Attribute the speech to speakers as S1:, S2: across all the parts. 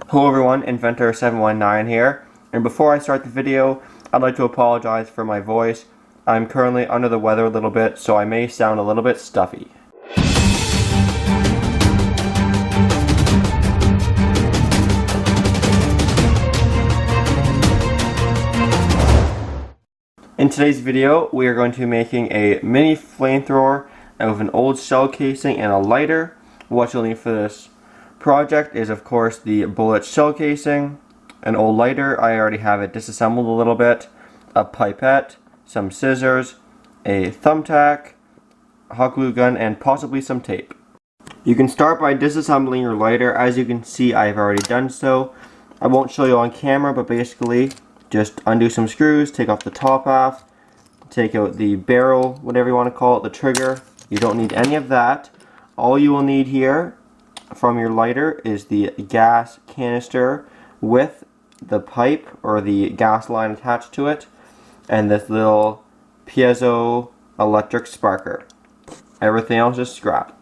S1: Hello everyone, Inventor719 here, and before I start the video, I'd like to apologize for my voice. I'm currently under the weather a little bit, so I may sound a little bit stuffy. In today's video, we are going to be making a mini flamethrower out of an old shell casing and a lighter. What you'll need for this project is, of course, the bullet shell casing, an old lighter, I already have it disassembled a little bit, a pipette, some scissors, a thumbtack, a hot glue gun, and possibly some tape. You can start by disassembling your lighter. As you can see, I've already done so. I won't show you on camera, but basically just undo some screws, take off the top half, take out the barrel, whatever you want to call it, the trigger. You don't need any of that. All you will need here from your lighter is the gas canister with the pipe or the gas line attached to it, and this little piezo electric sparker. Everything else is scrap.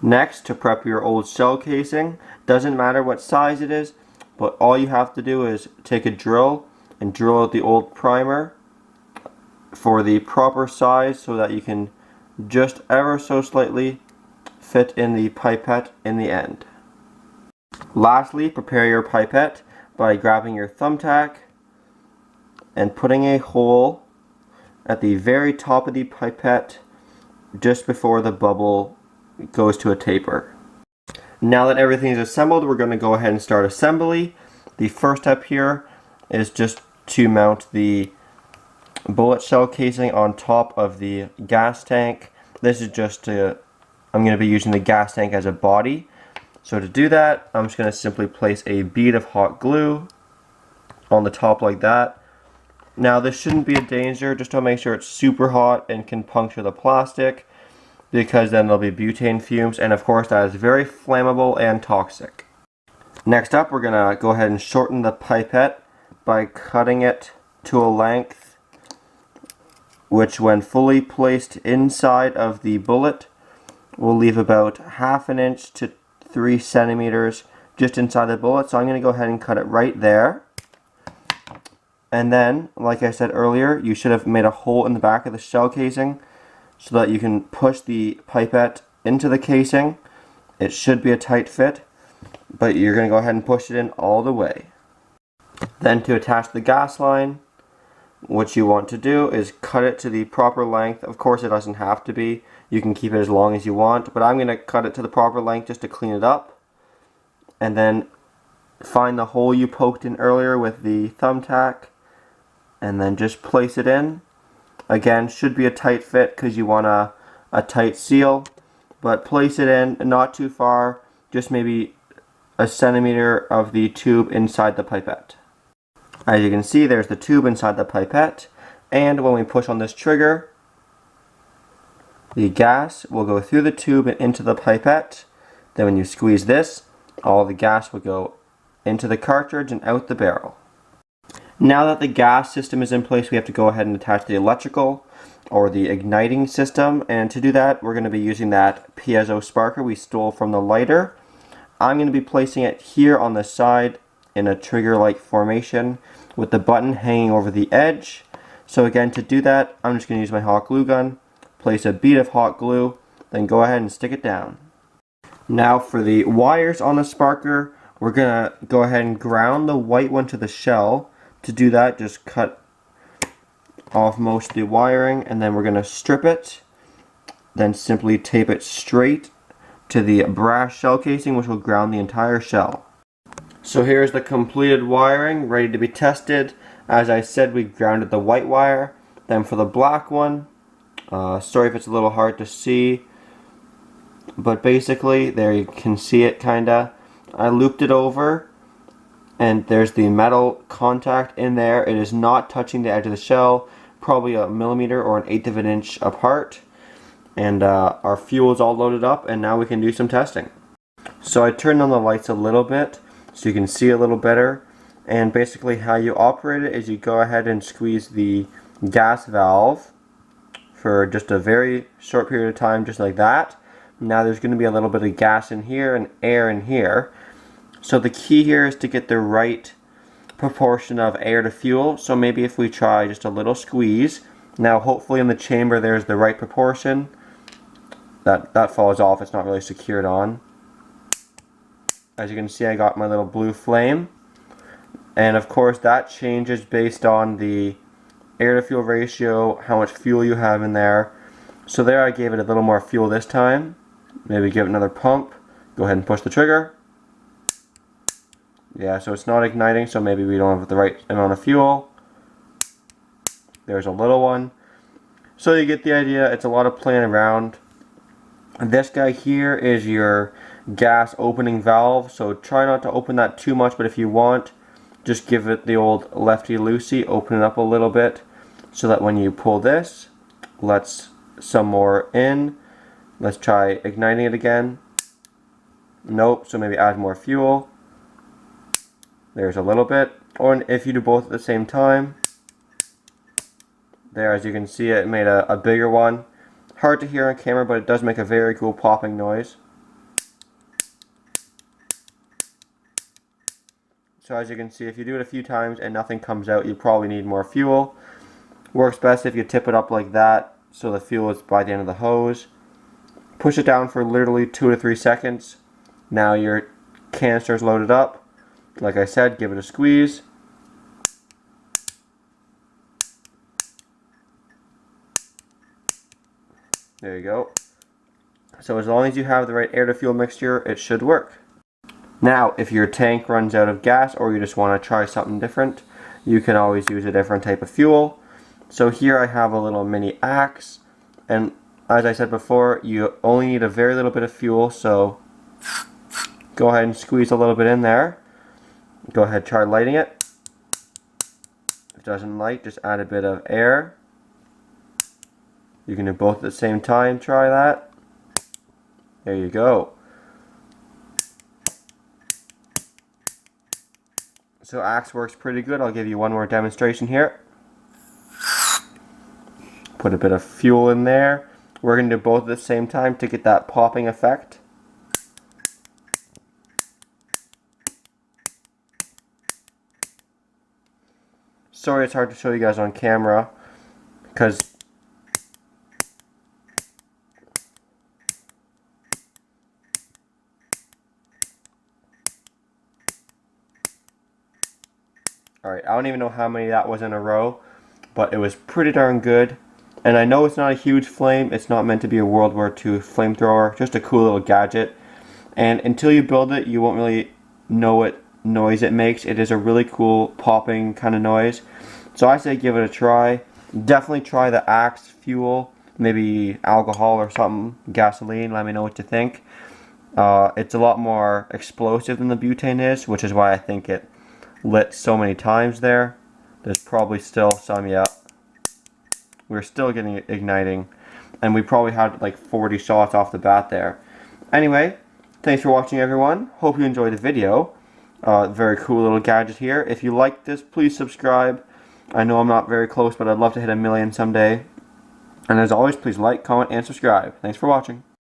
S1: Next, to prep your old shell casing, doesn't matter what size it is, but all you have to do is take a drill and drill out the old primer for the proper size so that you can just ever so slightly fit in the pipette in the end. Lastly, prepare your pipette by grabbing your thumbtack and putting a hole at the very top of the pipette just before the bubble goes to a taper. Now that everything is assembled, we're going to go ahead and start assembly. The first step here is just to mount the bullet shell casing on top of the gas tank. This is just I'm going to be using the gas tank as a body. So to do that, I'm just going to simply place a bead of hot glue on the top like that. Now this shouldn't be a danger, just to make sure it's super hot and can puncture the plastic, because then there'll be butane fumes, and of course that is very flammable and toxic. Next up, we're going to go ahead and shorten the pipette by cutting it to a length which, when fully placed inside of the bullet, will leave about ½ inch to 3 centimeters just inside the bullet. So I'm going to go ahead and cut it right there. And then, like I said earlier, you should have made a hole in the back of the shell casing so that you can push the pipette into the casing. It should be a tight fit, but you're going to go ahead and push it in all the way. Then, to attach the gas line, what you want to do is cut it to the proper length. Of course, it doesn't have to be. You can keep it as long as you want, but I'm going to cut it to the proper length just to clean it up. And then find the hole you poked in earlier with the thumbtack, and then just place it in. Again, should be a tight fit because you want a tight seal, but place it in not too far, just maybe a centimeter of the tube inside the pipette. As you can see, there's the tube inside the pipette, and when we push on this trigger, the gas will go through the tube and into the pipette. Then when you squeeze this, all the gas will go into the cartridge and out the barrel. Now that the gas system is in place, we have to go ahead and attach the electrical or the igniting system, and to do that, we're going to be using that piezo sparker we stole from the lighter. I'm going to be placing it here on the side in a trigger-like formation with the button hanging over the edge. So again, to do that, I'm just going to use my hot glue gun, place a bead of hot glue, then go ahead and stick it down. Now for the wires on the sparker, we're going to go ahead and ground the white one to the shell. To do that, just cut off most of the wiring, and then we're going to strip it, then simply tape it straight to the brass shell casing, which will ground the entire shell. So here's the completed wiring, ready to be tested. As I said, we grounded the white wire. Then for the black one, sorry if it's a little hard to see, but basically, there you can see it kinda. I looped it over, and there's the metal contact in there. It is not touching the edge of the shell, probably a millimeter or 1/8 of an inch apart. And our fuel is all loaded up, and now we can do some testing. So I turned on the lights a little bit so you can see a little better, and basically how you operate it is you go ahead and squeeze the gas valve for just a very short period of time, just like that. Now there's going to be a little bit of gas in here and air in here. So the key here is to get the right proportion of air to fuel. So maybe if we try just a little squeeze. Now hopefully in the chamber there's the right proportion. That falls off, it's not really secured on. As you can see, I got my little blue flame. And of course that changes based on the air to fuel ratio, how much fuel you have in there. So there I gave it a little more fuel this time. Maybe give it another pump. Go ahead and push the trigger. Yeah, so it's not igniting, so maybe we don't have the right amount of fuel. There's a little one. So you get the idea, it's a lot of playing around. This guy here is your gas opening valve, so try not to open that too much, but if you want, just give it the old lefty-loosey, open it up a little bit, so that when you pull this, let's some more in. Let's try igniting it again. Nope, so maybe add more fuel. There's a little bit. Or if you do both at the same time, there, as you can see, it made a bigger one. Hard to hear on camera, but it does make a very cool popping noise. So as you can see, if you do it a few times and nothing comes out, you probably need more fuel. Works best if you tip it up like that, so the fuel is by the end of the hose. Push it down for literally 2 to 3 seconds. Now your canister is loaded up. Like I said, give it a squeeze. There you go. So as long as you have the right air to fuel mixture, it should work. Now, if your tank runs out of gas or you just want to try something different, you can always use a different type of fuel. So here I have a little mini axe, and as I said before, you only need a very little bit of fuel, so go ahead and squeeze a little bit in there. Go ahead, try lighting it. If it doesn't light, just add a bit of air. You can do both at the same time, try that. There you go. So axe works pretty good. I'll give you one more demonstration here. Put a bit of fuel in there. We're going to do both at the same time to get that popping effect. Sorry it's hard to show you guys on camera, because alright, I don't even know how many that was in a row, but it was pretty darn good. And I know it's not a huge flame, it's not meant to be a World War II flamethrower, just a cool little gadget. And until you build it, you won't really know what noise it makes. It is a really cool popping kind of noise. So I say give it a try. Definitely try the axe fuel, maybe alcohol or something, gasoline, let me know what you think. It's a lot more explosive than the butane is, which is why I think it lit so many times there. There's probably still some, yeah. We're still getting it igniting, and we probably had like 40 shots off the bat there. Anyway, thanks for watching everyone. Hope you enjoyed the video. Very cool little gadget here. If you like this, please subscribe. I know I'm not very close, but I'd love to hit 1 million someday. And as always, please like, comment, and subscribe. Thanks for watching.